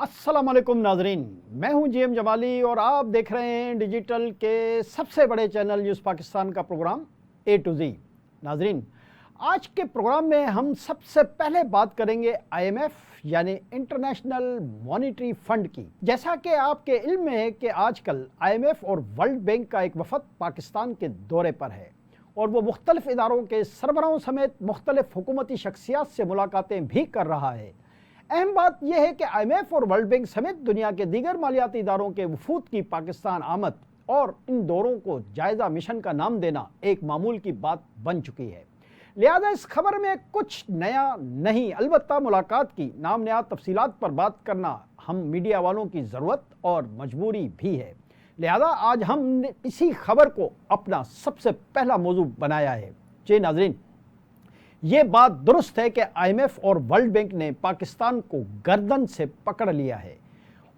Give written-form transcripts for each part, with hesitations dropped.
अस्सलाम वालेकुम नाजरीन, मैं हूं जीएम जमाली और आप देख रहे हैं डिजिटल के सबसे बड़े चैनल न्यूज़ पाकिस्तान का प्रोग्राम ए टू जी। नाजरीन, आज के प्रोग्राम में हम सबसे पहले बात करेंगे आईएमएफ यानी इंटरनेशनल मॉनेटरी फंड की। जैसा कि आपके इल्म में है कि आजकल आईएमएफ और वर्ल्ड बैंक का एक वफद पाकिस्तान के दौरे पर है और वो मुख्तलिफ इदारों के सरबराहों समेत मुख्तलिफ हुकूमती शख्सियात से मुलाकातें भी कर रहा है। अहम बात यह है कि आईएमएफ और वर्ल्ड बैंक समेत दुनिया के दीगर मालियाती इदारों के वफूद की पाकिस्तान आमद और इन दौरों को जायज़ा मिशन का नाम देना एक मामूल की बात बन चुकी है। लिहाजा इस खबर में कुछ नया नहीं, अलबत्ता मुलाकात की नाम नया तफसीलात पर बात करना हम मीडिया वालों की ज़रूरत और मजबूरी भी है। लिहाजा आज हमने इसी खबर को अपना सबसे पहला मौजू बनाया है। जी नाज़रीन, ये बात दुरुस्त है कि आईएमएफ और वर्ल्ड बैंक ने पाकिस्तान को गर्दन से पकड़ लिया है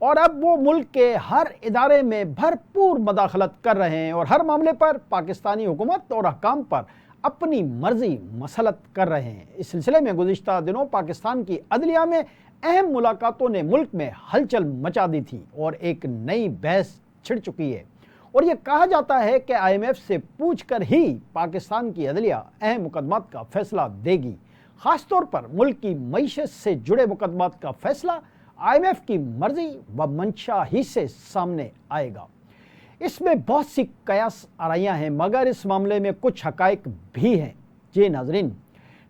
और अब वो मुल्क के हर इदारे में भरपूर मदाखलत कर रहे हैं और हर मामले पर पाकिस्तानी हुकूमत और अहकाम पर अपनी मर्जी मसलत कर रहे हैं। इस सिलसिले में गुज़िश्ता दिनों पाकिस्तान की अदलिया में अहम मुलाकातों ने मुल्क में हलचल मचा दी थी और एक नई बहस छिड़ चुकी है और ये कहा जाता है कि आईएमएफ से पूछकर ही पाकिस्तान की अदलिया अहम मुकदमात का फैसला देगी। ख़ास तौर पर मुल्क की मईशत से जुड़े मुकदमात का फैसला आईएमएफ की मर्जी व मंशा ही से सामने आएगा। इसमें बहुत सी कयास आराइयाँ हैं, मगर इस मामले में कुछ हक़ाइक़ भी हैं। जी नाज़रीन,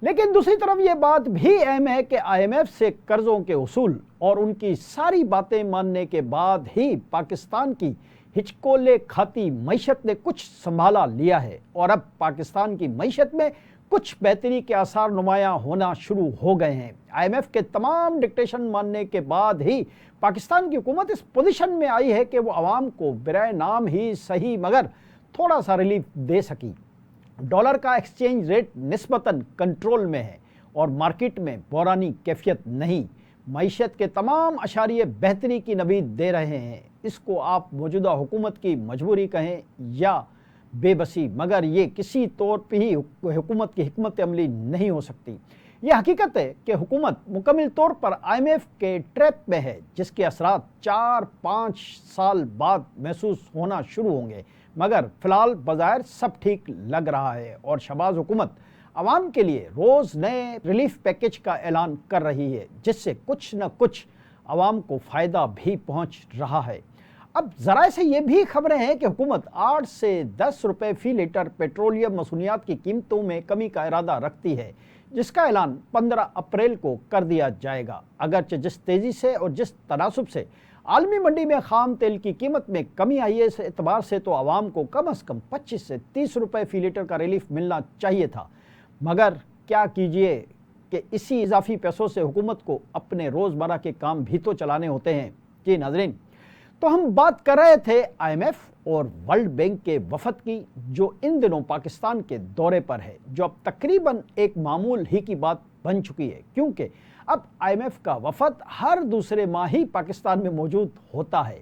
लेकिन दूसरी तरफ ये बात भी अहम है कि आईएमएफ से कर्ज़ों के उसूल और उनकी सारी बातें मानने के बाद ही पाकिस्तान की हिचकोले खाती मईशत ने कुछ संभाला लिया है और अब पाकिस्तान की मईशत में कुछ बेहतरी के आसार नुमायां होना शुरू हो गए हैं। आईएमएफ के तमाम डिक्टेशन मानने के बाद ही पाकिस्तान की हुकूमत इस पोजीशन में आई है कि वो आवाम को बिराए नाम ही सही मगर थोड़ा सा रिलीफ दे सकी। डॉलर का एक्सचेंज रेट निस्बतन कंट्रोल में है और मार्केट में बहरानी कैफियत नहीं। मईशत के तमाम अशारिये बेहतरी की नवीद दे रहे हैं। इसको आप मौजूदा हुकूमत की मजबूरी कहें या बेबसी, मगर ये किसी तौर पर ही हुकूमत की हिकमत अमली नहीं हो सकती। यह हकीकत है कि हुकूमत मुकम्मल तौर पर आईएमएफ के ट्रैप में है, जिसके असरात 4-5 साल बाद महसूस होना शुरू होंगे, मगर फ़िलहाल बज़ाहिर सब ठीक लग रहा है और शहबाज हुकूमत आवाम के लिए रोज़ नए रिलीफ पैकेज का ऐलान कर रही है, जिससे कुछ न कुछ आवाम को फ़ायदा भी पहुँच रहा है। अब ज़राए से ये भी खबरें हैं कि हुकूमत 8 से 10 रुपये फ़ी लीटर पेट्रोलियम मसूनियात की कीमतों में कमी का इरादा रखती है, जिसका ऐलान 15 अप्रैल को कर दिया जाएगा। अगरचे जिस तेज़ी से और जिस तनासुब से आलमी मंडी में खाम तेल की कीमत में कमी आई है, इस एतबार से तो आवाम को कम अज़ कम 25 से 30 रुपये फ़ी लीटर का रिलीफ मिलना चाहिए था, मगर क्या कीजिए कि इसी इजाफी पैसों से हुकूमत को अपने रोज़मर्रा के काम भी तो चलाने होते हैं। जी नाज़रीन, तो हम बात कर रहे थे आईएमएफ और वर्ल्ड बैंक के वफद की, जो इन दिनों पाकिस्तान के दौरे पर है, जो अब तकरीबन एक मामूल ही की बात बन चुकी है, क्योंकि अब आईएमएफ का वफद हर दूसरे माह ही पाकिस्तान में मौजूद होता है।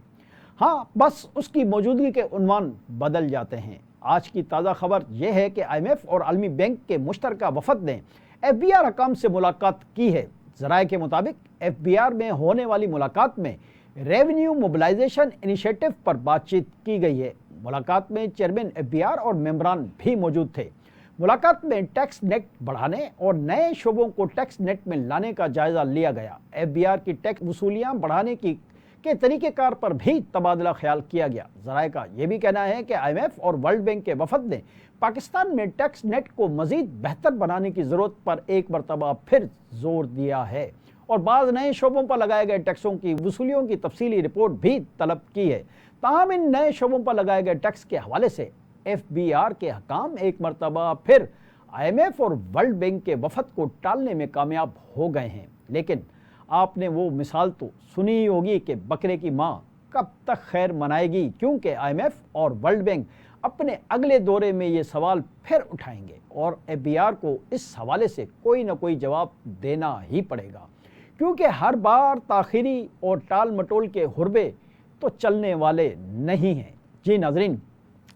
हाँ, बस उसकी मौजूदगी के उन्वान बदल जाते हैं। आज की ताज़ा खबर यह है कि आईएमएफ और आलमी बैंक के मुश्तरका वफद ने एफबीआर हकाम से मुलाकात की है। ज़राए के मुताबिक एफबीआर में होने वाली मुलाकात में रेवेन्यू मोबिलाइजेशन इनिशिएटिव पर बातचीत की गई है। मुलाकात में चेयरमैन एफबीआर और मेंबरान भी मौजूद थे। मुलाकात में टैक्स नेट बढ़ाने और नए शोबों को टैक्स नेट में लाने का जायज़ा लिया गया। एफबीआर की टैक्स वसूलियाँ बढ़ाने के तरीक़ेकार पर भी तबादला ख्याल किया गया। ज़राए का यह भी कहना है कि आईएमएफ और वर्ल्ड बैंक के वफद ने पाकिस्तान में टैक्स नेट को मज़ीद बेहतर बनाने की ज़रूरत पर एक मरतबा फिर जोर दिया है और बाज़ नए शोबों पर लगाए गए टैक्सों की वसूलियों की तफसीली रिपोर्ट भी तलब की है। ताहम इन नए शोबों पर लगाए गए टैक्स के हवाले से एफबीआर के हकाम एक मरतबा फिर आईएमएफ और वर्ल्ड बैंक के वफद को टालने में कामयाब हो गए हैं। लेकिन आपने वो मिसाल तो सुनी ही होगी कि बकरे की माँ कब तक खैर मनाएगी, क्योंकि आईएमएफ और वर्ल्ड बैंक अपने अगले दौरे में ये सवाल फिर उठाएंगे और एफबीआर को इस हवाले से कोई ना कोई जवाब देना ही पड़ेगा, क्योंकि हर बार ताखीरी और टाल मटोल के हुरबे तो चलने वाले नहीं हैं। जी नाज़रीन,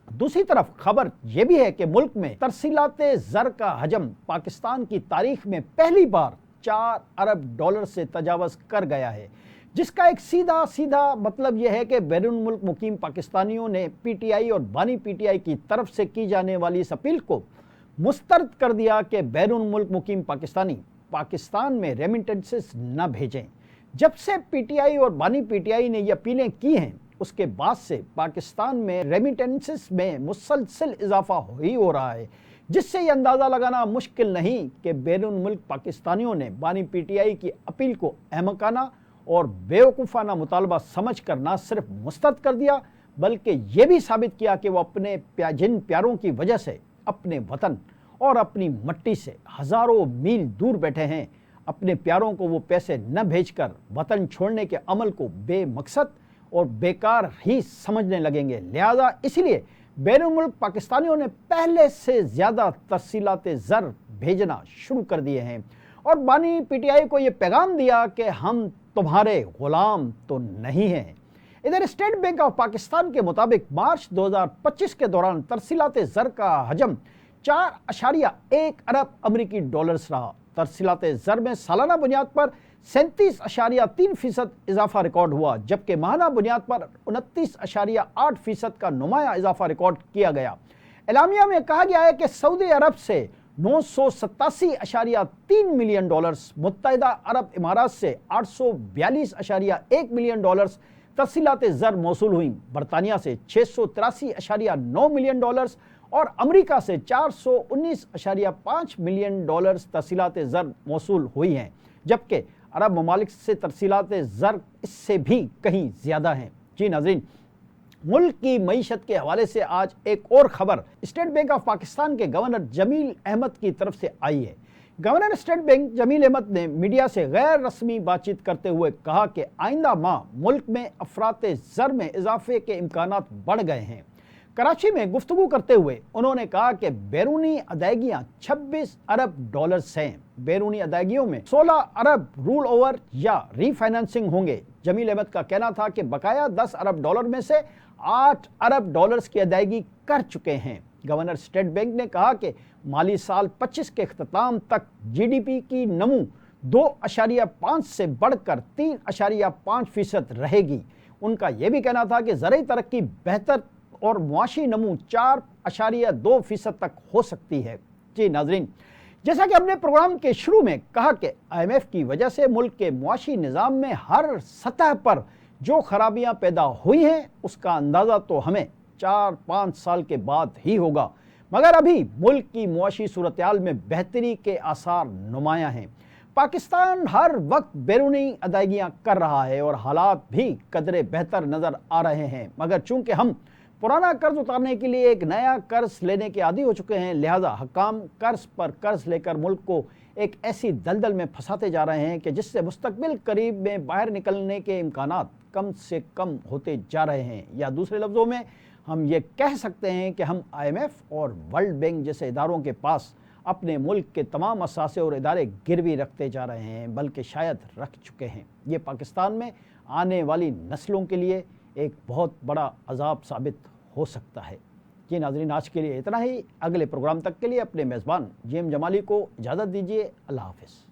दूसरी तरफ खबर यह भी है कि मुल्क में तरसीलाते ज़र का हजम पाकिस्तान की तारीख में पहली बार 4 अरब डॉलर से तजावज़ कर गया है, जिसका एक सीधा सीधा मतलब यह है कि बैरून मुल्क मुकीम पाकिस्तानियों ने पीटीआई और बानी पीटीआई की तरफ से की जाने वाली इस अपील को मुस्तरद कर दिया कि बैरून मुल्क मुकीम पाकिस्तानी पाकिस्तान में रेमिटेंसेस न भेजें। जब से पीटीआई और बानी पीटीआई ने ये अपीलें की हैं, उसके बाद से पाकिस्तान में रेमिटेंसेस में मुसलसल इजाफा हो रहा है, जिससे ये अंदाज़ा लगाना मुश्किल नहीं कि बैरून मुल्क पाकिस्तानियों ने बानी पीटीआई की अपील को अहमकाना और बेवकूफ़ाना मुतालबा समझ कर न सिर्फ मुस्तरद कर दिया, बल्कि ये भी साबित किया कि वो अपने जिन प्यारों की वजह से अपने वतन और अपनी मट्टी से हज़ारों मील दूर बैठे हैं, अपने प्यारों को वो पैसे न भेजकर वतन छोड़ने के अमल को बेमकसद और बेकार ही समझने लगेंगे। लिहाजा इसलिए बैरून मुल्क पाकिस्तानियों ने पहले से ज़्यादा तरसीलात ज़र भेजना शुरू कर दिए हैं और बानी पीटीआई को ये पैगाम दिया कि हम तुम्हारे गुलाम तो नहीं हैं। इधर स्टेट बैंक ऑफ पाकिस्तान के मुताबिक मार्च 2025 के दौरान तरसीलात ज़र का हजम 4.1 अरब अमरीकी डॉलर्स रहा। तरसीलात ज़र में सालाना बुनियाद पर 37.3% इजाफा रिकॉर्ड हुआ, जबकि माहाना बुनियाद पर 29.8% का नुमाया इजाफा रिकॉर्ड किया गया। एलामिया में कहा गया है कि सऊदी अरब से 987.3 मिलियन डॉलर्स, मुत्तहिदा अरब इमारात से 842.1 मिलियन डॉलर्स तरसीलात ज़र मौसूल हुई, बरतानिया से 683.9 मिलियन डॉलर्स और अमेरिका से 419.5 मिलियन डॉलर्स तरसीलात ज़र मौसूल हुई हैं, जबकि अरब ममालिक से तरसीलात ज़र इससे भी कहीं ज़्यादा हैं। जी नाज़रीन, मुल्क की मईशत के हवाले से आज एक और ख़बर स्टेट बैंक ऑफ पाकिस्तान के गवर्नर जमील अहमद की तरफ से आई है। Governor state bank Jameel Ahmed ने मीडिया से गैर रस्मी बातचीत करते हुए कहा कि आइंदा माह मुल्क में अफरात ज़र में इजाफे के इम्कानात बढ़ गए हैं। कराची में गुफ्तगू करते हुए उन्होंने कहा कि बैरूनी अदायगियाँ 26 अरब डॉलर्स हैं। बैरूनी अदायगियों में 16 अरब रूल ओवर या रीफाइनेंसिंग होंगे। जमील अहमद का कहना था कि बकाया 10 अरब डॉलर में से 8 अरब डॉलर्स की अदायगी कर चुके हैं। गवर्नर स्टेट बैंक ने कहा कि माली साल 25 के अख्ताम तक जीडीपी की नमू 2.5 से बढ़कर 3.5% रहेगी। उनका यह भी कहना था कि ज़राई तरक्की बेहतर और मुआशी नमू 4.2% तक हो सकती है। जी नाज़रीन, जैसा कि हमने प्रोग्राम के शुरू में कहा कि IMF की वजह से मुल्क के मुआशी निज़ाम में हर सतह पर जो खराबियां पैदा हुई हैं, उसका अंदाज़ा तो हमें 4-5 साल के बाद ही होगा, मगर अभी मुल्क की मुआशी सूरत-ए-हाल में बेहतरी के आसार नुमायां हैं। पाकिस्तान हर वक्त बैरूनी अदायगियां कर रहा है और हालात भी कदरे बेहतर नज़र आ रहे हैं, मगर चूँकि हम पुराना कर्ज उतारने के लिए एक नया कर्ज लेने के आदी हो चुके हैं, लिहाजा हकाम कर्ज पर कर्ज लेकर मुल्क को एक ऐसी दलदल में फंसाते जा रहे हैं कि जिससे मुस्तकबिल करीब में बाहर निकलने के इम्कानात कम से कम होते जा रहे हैं। या दूसरे लफ्ज़ों में हम ये कह सकते हैं कि हम IMF और वर्ल्ड बैंक जैसे इदारों के पास अपने मुल्क के तमाम असासे और इदारे गिरवी रखते जा रहे हैं, बल्कि शायद रख चुके हैं। ये पाकिस्तान में आने वाली नस्लों के लिए एक बहुत बड़ा अजाब साबित हो सकता है। जी नाज़रीन, आज के लिए इतना ही। अगले प्रोग्राम तक के लिए अपने मेज़बान JM जमाली को इजाज़त दीजिए। अल्लाह हाफ़िज़।